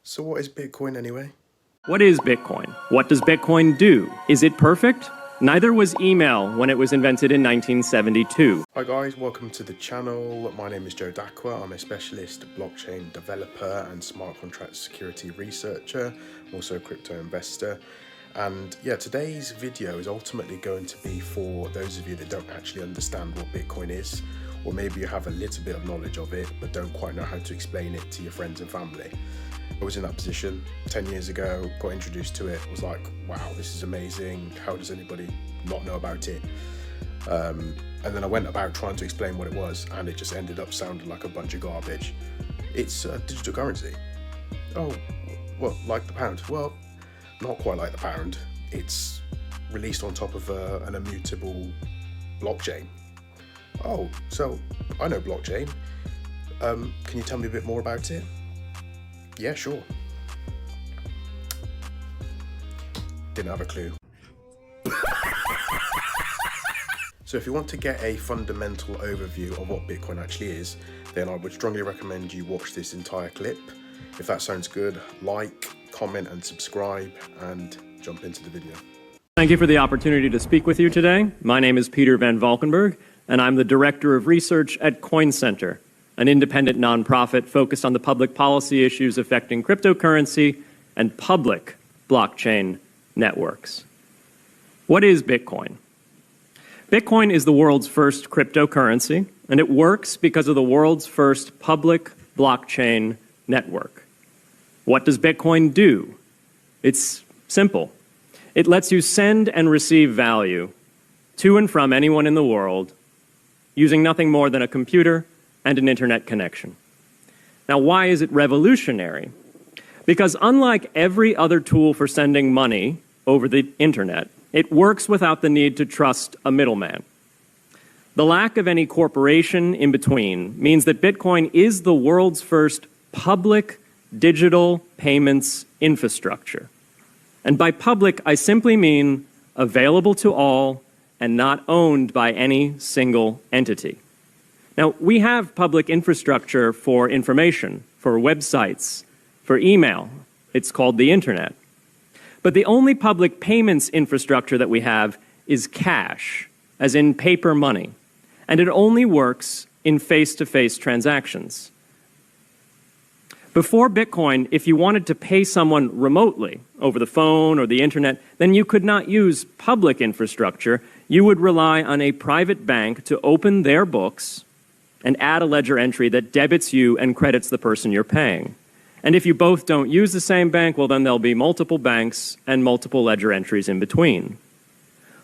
So what is Bitcoin anyway? What is Bitcoin? What does Bitcoin do? Is it perfect? Neither was email when it was invented in 1972. Hi guys, welcome to the channel. My name is Joe Dakwa. I'm a specialist blockchain developer and smart contract security researcher. I'm also a crypto investor. And yeah, today's video is ultimately going to be for those of you that don't actually understand what Bitcoin is, or maybe you have a little bit of knowledge of it, but don't quite know how to explain it to your friends and family. I was in that position 10 years ago, got introduced to it, was like, wow, this is amazing. How does anybody not know about it? And then I went about trying to explain what it was, and it just ended up sounding like a bunch of garbage. It's a digital currency. Oh, well, like the pound? Well, not quite like the pound. It's released on top of an immutable blockchain. Oh, so I know blockchain. Can you tell me a bit more about it? Yeah, sure. Didn't have a clue. So if you want to get a fundamental overview of what Bitcoin actually is, then I would strongly recommend you watch this entire clip. If that sounds good, like, comment and subscribe, and jump into the video. Thank you for the opportunity to speak with you today. My name is Peter Van Valkenburg, and I'm the Director of Research at Coin Center, an independent nonprofit focused on the public policy issues affecting cryptocurrency and public blockchain networks. What is Bitcoin? Bitcoin is the world's first cryptocurrency, and it works because of the world's first public blockchain network. What does Bitcoin do? It's simple. It lets you send and receive value to and from anyone in the world using nothing more than a computer and an internet connection. Now, why is it revolutionary? Because unlike every other tool for sending money over the internet, it works without the need to trust a middleman. The lack of any corporation in between means that Bitcoin is the world's first public digital payments infrastructure. And by public, I simply mean available to all and not owned by any single entity. Now, we have public infrastructure for information, for websites, for email. It's called the internet. But the only public payments infrastructure that we have is cash, as in paper money. And it only works in face-to-face transactions. Before Bitcoin, if you wanted to pay someone remotely over the phone or the internet, then you could not use public infrastructure. You would rely on a private bank to open their books and add a ledger entry that debits you and credits the person you're paying. And if you both don't use the same bank, well, then there'll be multiple banks and multiple ledger entries in between.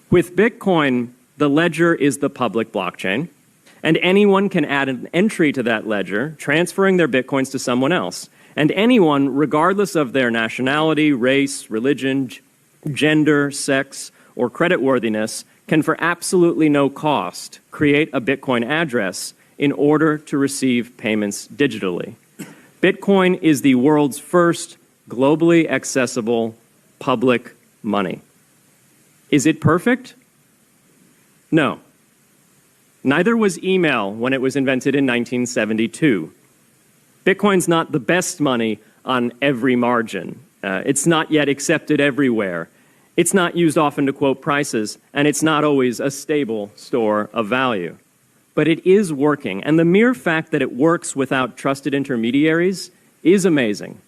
With Bitcoin, the ledger is the public blockchain, and anyone can add an entry to that ledger, transferring their Bitcoins to someone else. And anyone, regardless of their nationality, race, religion, gender, sex, or creditworthiness, can for absolutely no cost create a Bitcoin address in order to receive payments digitally. Bitcoin is the world's first globally accessible public money. Is it perfect? No. Neither was email when it was invented in 1972. Bitcoin's not the best money on every margin. It's not yet accepted everywhere. It's not used often to quote prices, and it's not always a stable store of value. But it is working, and the mere fact that it works without trusted intermediaries is amazing.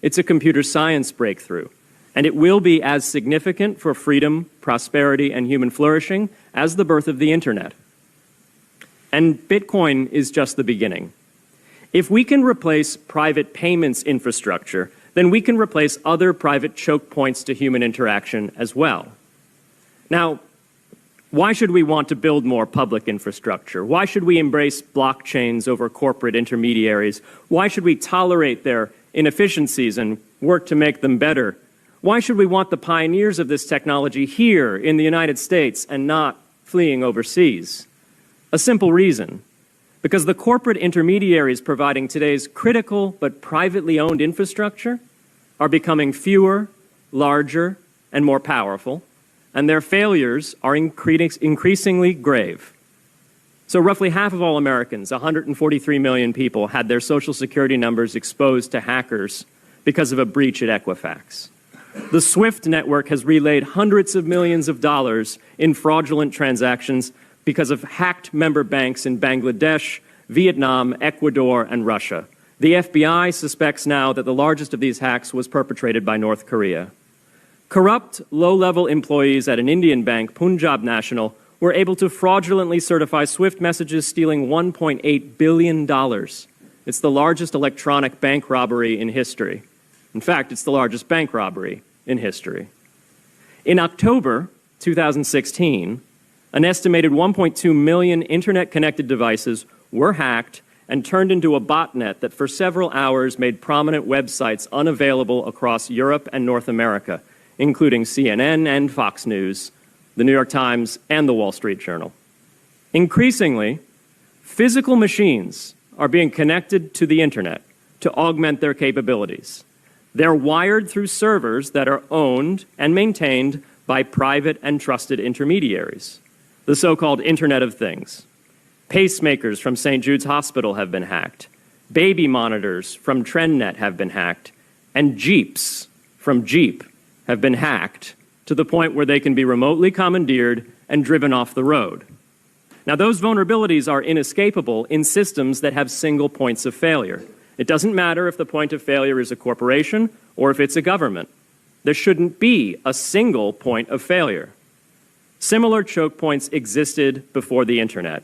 It's a computer science breakthrough, and it will be as significant for freedom, prosperity, and human flourishing as the birth of the internet. And Bitcoin is just the beginning. If we can replace private payments infrastructure, then we can replace other private choke points to human interaction as well. Now, why should we want to build more public infrastructure? Why should we embrace blockchains over corporate intermediaries? Why should we tolerate their inefficiencies and work to make them better? Why should we want the pioneers of this technology here in the United States and not fleeing overseas? A simple reason. Because the corporate intermediaries providing today's critical but privately owned infrastructure are becoming fewer, larger, and more powerful, and their failures are increasingly grave. So roughly half of all Americans, 143 million people, had their Social Security numbers exposed to hackers because of a breach at Equifax. The SWIFT network has relayed hundreds of millions of dollars in fraudulent transactions because of hacked member banks in Bangladesh, Vietnam, Ecuador, and Russia. The FBI suspects now that the largest of these hacks was perpetrated by North Korea. Corrupt, low-level employees at an Indian bank, Punjab National, were able to fraudulently certify SWIFT messages, stealing $1.8 billion. It's the largest electronic bank robbery in history. In fact, it's the largest bank robbery in history. In October 2016, an estimated 1.2 million internet-connected devices were hacked and turned into a botnet that for several hours made prominent websites unavailable across Europe and North America, including CNN and Fox News, the New York Times, and the Wall Street Journal. Increasingly, physical machines are being connected to the internet to augment their capabilities. They're wired through servers that are owned and maintained by private and trusted intermediaries, the so-called Internet of Things. Pacemakers from St. Jude's Hospital have been hacked. Baby monitors from TrendNet have been hacked. And Jeeps from Jeep have been hacked to the point where they can be remotely commandeered and driven off the road. Now, those vulnerabilities are inescapable in systems that have single points of failure. It doesn't matter if the point of failure is a corporation or if it's a government. There shouldn't be a single point of failure. Similar choke points existed before the internet.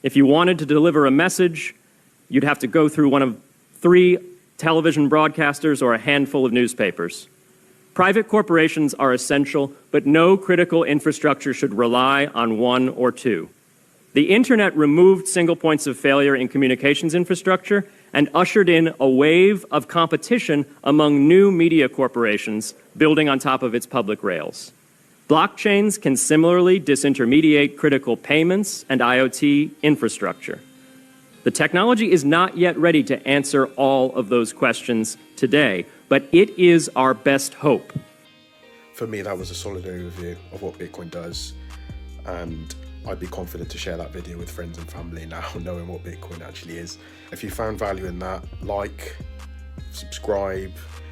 If you wanted to deliver a message, you'd have to go through one of 3 television broadcasters or a handful of newspapers. Private corporations are essential, but no critical infrastructure should rely on 1 or 2. The internet removed single points of failure in communications infrastructure and ushered in a wave of competition among new media corporations building on top of its public rails. Blockchains can similarly disintermediate critical payments and IoT infrastructure. The technology is not yet ready to answer all of those questions today, but it is our best hope. For me, that was a solid overview of what Bitcoin does, and I'd be confident to share that video with friends and family now, knowing what Bitcoin actually is. If you found value in that, like, subscribe,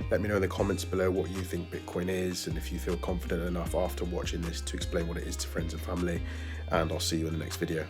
let me know in the comments below what you think Bitcoin is, and if you feel confident enough after watching this to explain what it is to friends and family, and I'll see you in the next video.